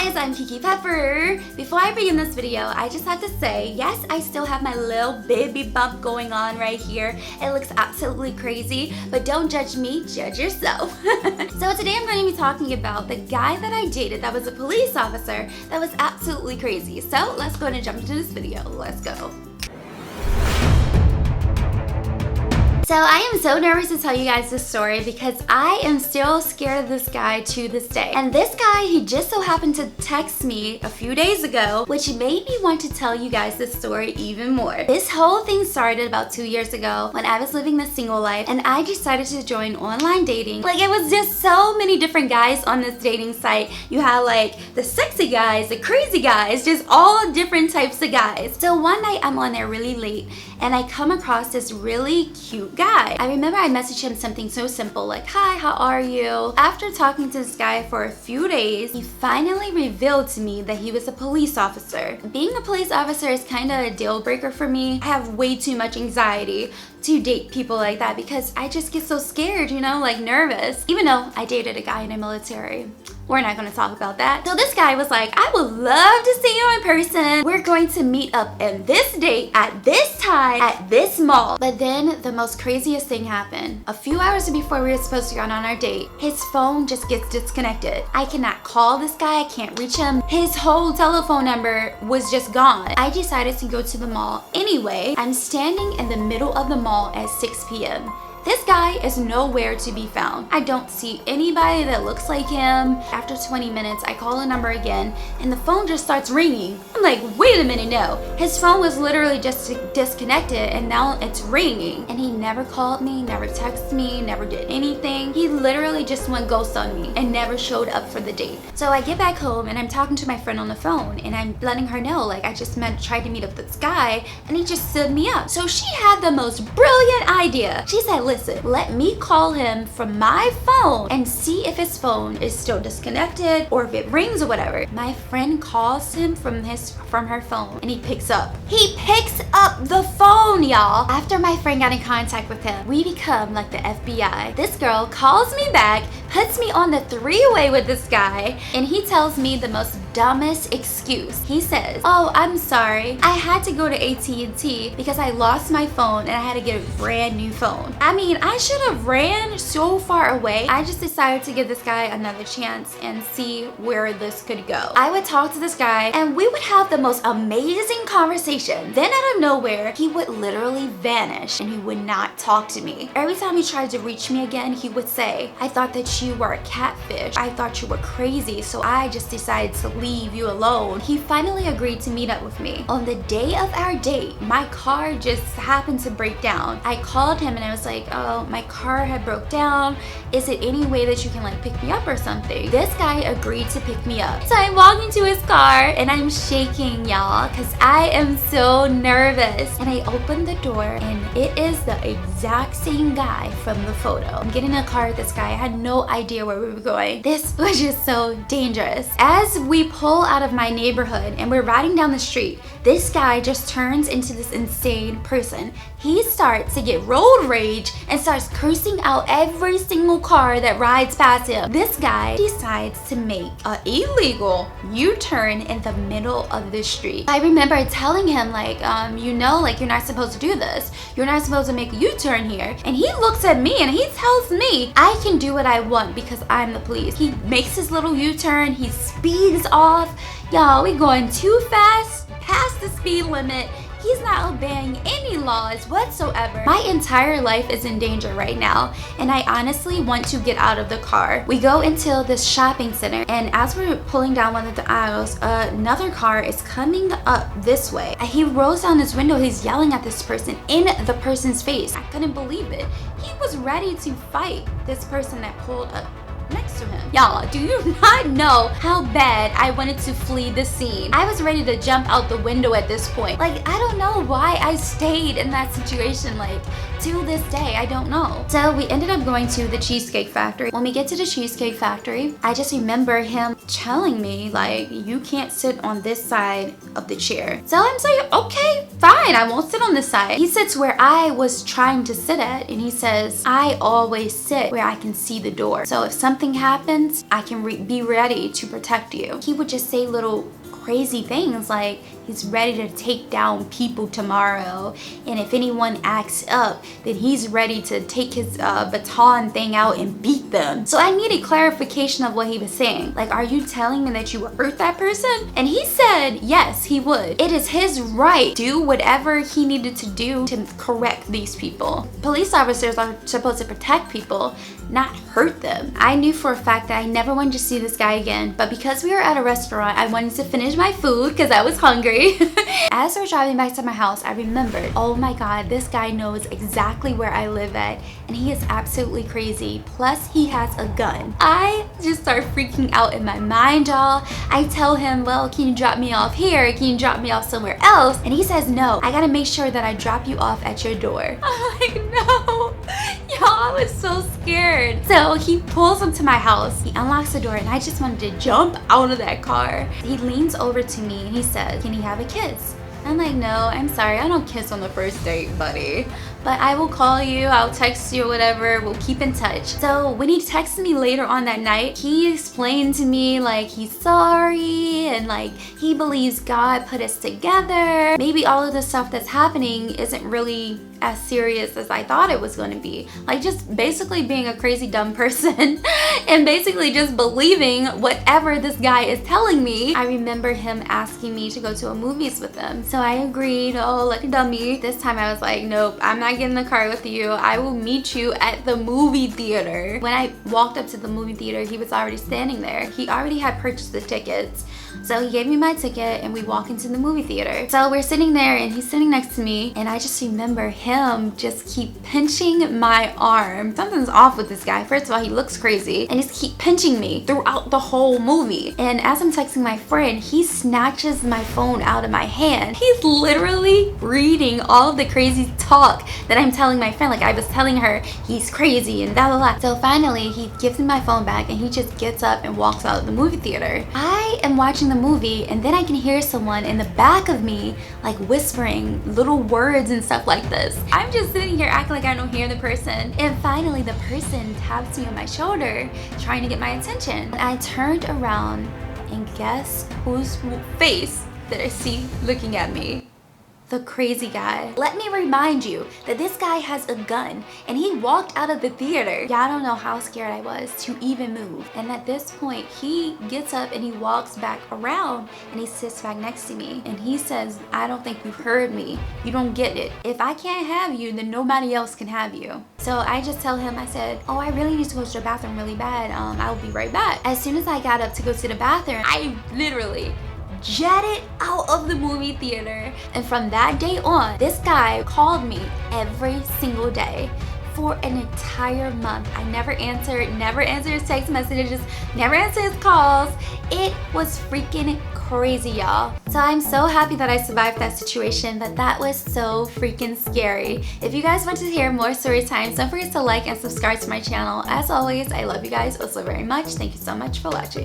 guys, I'm KiKipepper. Before I begin this video, I just have to say, yes, I still have my little baby bump going on right here. It looks absolutely crazy, but don't judge me, judge yourself. So today I'm going to be talking about the guy that I dated that was a police officer that was absolutely crazy. So let's go and jump into this video. Let's go. So I am so nervous to tell you guys this story because I am still scared of this guy to this day. And this guy, he just so happened to text me a few days ago, which made me want to tell you guys this story even more. This whole thing started about 2 years ago when I was living the single life and I decided to join online dating. Like, it was just so many different guys on this dating site. You had like the sexy guys, the crazy guys, just all different types of guys. So one night I'm on there really late and I come across this really cute guy. I remember I messaged him something so simple like, "Hi, how are you?" After talking to this guy for a few days, he finally revealed to me that he was a police officer. Being a police officer is kind of a deal breaker for me. I have way too much anxiety to date people like that because I just get so scared, you know, like nervous. Even though I dated a guy in the military. We're not gonna talk about that. So this guy was like, "I would love to see you in person. We're going to meet up in this date at this time at this mall." But then the most craziest thing happened. A few hours before we were supposed to go on our date, his phone just gets disconnected. I cannot call this guy, I can't reach him. His whole telephone number was just gone. I decided to go to the mall anyway. I'm standing in the middle of the mall at 6 p.m. This guy is nowhere to be found. I don't see anybody that looks like him. After 20 minutes, I call the number again and the phone just starts ringing. I'm like, wait a minute, no. His phone was literally just disconnected and now it's ringing. And he never called me, never texted me, never did anything. He literally just went ghost on me and never showed up for the date. So I get back home and I'm talking to my friend on the phone and I'm letting her know, like, I just tried to meet up with this guy and he just stood me up. So she had the most brilliant idea. She said, "Listen, let me call him from my phone and see if his phone is still disconnected or if it rings or whatever." My friend calls him from her phone and he picks up. He picks up the phone, y'all. After my friend got in contact with him, we become like the FBI. This girl calls me back, puts me on the three-way with this guy, and he tells me the most dumbest excuse. He says, "Oh, I'm sorry. I had to go to AT&T because I lost my phone and I had to get a brand new phone." I mean, I should have ran so far away. I just decided to give this guy another chance and see where this could go. I would talk to this guy and we would have the most amazing conversation. Then out of nowhere, he would literally vanish and he would not talk to me. Every time he tried to reach me again, he would say, "I thought that you were a catfish. I thought you were crazy, so I just decided to leave you alone." He finally agreed to meet up with me. On the day of our date, my car just happened to break down. I called him and I was like, "Oh, my car had broke down. Is it any way that you can like pick me up or something?" This guy agreed to pick me up. So I'm walking to his car and I'm shaking, y'all, because I am so nervous. And I open the door and it is the exact same guy from the photo. I'm getting in a car with this guy. I had no idea where we were going. This was just so dangerous. As we pull out of my neighborhood and we're riding down the street, this guy just turns into this insane person. He starts to get road rage and starts cursing out every single car that rides past him. This guy decides to make an illegal U-turn in the middle of the street. I remember telling him like, you know, like, you're not supposed to do this. You're not supposed to make a U-turn here. And he looks at me and he tells me I can do what I want because I'm the police. He makes his little U-turn. He speeds off. Y'all, we going too fast, past the speed limit. He's not obeying any laws whatsoever. My entire life is in danger right now, and I honestly want to get out of the car. We go into this shopping center, and as we're pulling down one of the aisles, another car is coming up this way. He rolls down his window, he's yelling at this person in the person's face. I couldn't believe it. He was ready to fight this person that pulled up next to him. Y'all, do you not know how bad I wanted to flee the scene? I was ready to jump out the window at this point. Like, I don't know why I stayed in that situation. Like, To this day, I don't know. So we ended up going to the Cheesecake Factory. When we get to the Cheesecake Factory, I just remember him telling me, like, you can't sit on this side of the chair. So I'm saying, okay, fine, I won't sit on this side. He sits where I was trying to sit at, and he says, I always sit where I can see the door. So if something happens, I can be ready to protect you. He would just say little crazy things like he's ready to take down people tomorrow, and if anyone acts up, then he's ready to take his baton thing out and beat them. So I needed clarification of what he was saying. Like, are you telling me that you would hurt that person? And he said yes, he would. It is his right to do whatever he needed to do to correct these people. Police officers are supposed to protect people, not hurt them. I knew for a fact that I never wanted to see this guy again, but because we were at a restaurant, I wanted to finish my food because I was hungry. As we're driving back to my house, I remembered, oh my god, this guy knows exactly where I live at, and he is absolutely crazy. Plus, he has a gun. I just start freaking out in my mind, y'all. I tell him, well, can you drop me off here? Can you drop me off somewhere else? And he says, no, I gotta make sure that I drop you off at your door. I'm like, no. Y'all, I was so scared. So he pulls up to my house, he unlocks the door, and I just wanted to jump out of that car. He leans over to me and he says, can he have a kiss? I'm like, no, I'm sorry, I don't kiss on the first date, buddy. But I will call you, I'll text you, whatever, we'll keep in touch. So when he texted me later on that night, he explained to me like he's sorry and like he believes God put us together. Maybe all of the stuff that's happening isn't really as serious as I thought it was going to be. Like just basically being a crazy dumb person and basically just believing whatever this guy is telling me. I remember him asking me to go to a movies with him. So I agreed, oh, like a dummy. This time I was like, nope, I'm not getting in the car with you. I will meet you at the movie theater. When I walked up to the movie theater, he was already standing there. He already had purchased the tickets. So he gave me my ticket and we walk into the movie theater. So we're sitting there and he's sitting next to me, and I just remember him just keep pinching my arm. Something's off with this guy. First of all, he looks crazy and he's keep pinching me throughout the whole movie. And as I'm texting my friend, he snatches my phone out of my hand. He's literally reading all of the crazy talk that I'm telling my friend. Like I was telling her he's crazy and blah blah blah. So finally he gives me my phone back and he just gets up and walks out of the movie theater. I am watching the movie and then I can hear someone in the back of me like whispering little words and stuff like this. I'm just sitting here acting like I don't hear the person, and finally the person taps me on my shoulder trying to get my attention. I turned around and guess whose face that I see looking at me? The crazy guy. Let me remind you that this guy has a gun and he walked out of the theater. Y'all don't know how scared I was to even move. And at this point, he gets up and he walks back around and he sits back next to me and he says, I don't think you've heard me. You don't get it. If I can't have you, then nobody else can have you. So I just tell him, I said, oh, I really need to go to the bathroom really bad. I'll be right back. As soon as I got up to go to the bathroom, I literally jetted out of the movie theater. And from that day on, this guy called me every single day for an entire month. I never answered his text messages, never answered his calls. It was freaking crazy, y'all. So I'm so happy that I survived that situation, but that was so freaking scary. If you guys want to hear more story times, don't forget to like and subscribe to my channel. As always, I love you guys oh so very much. Thank you so much for watching.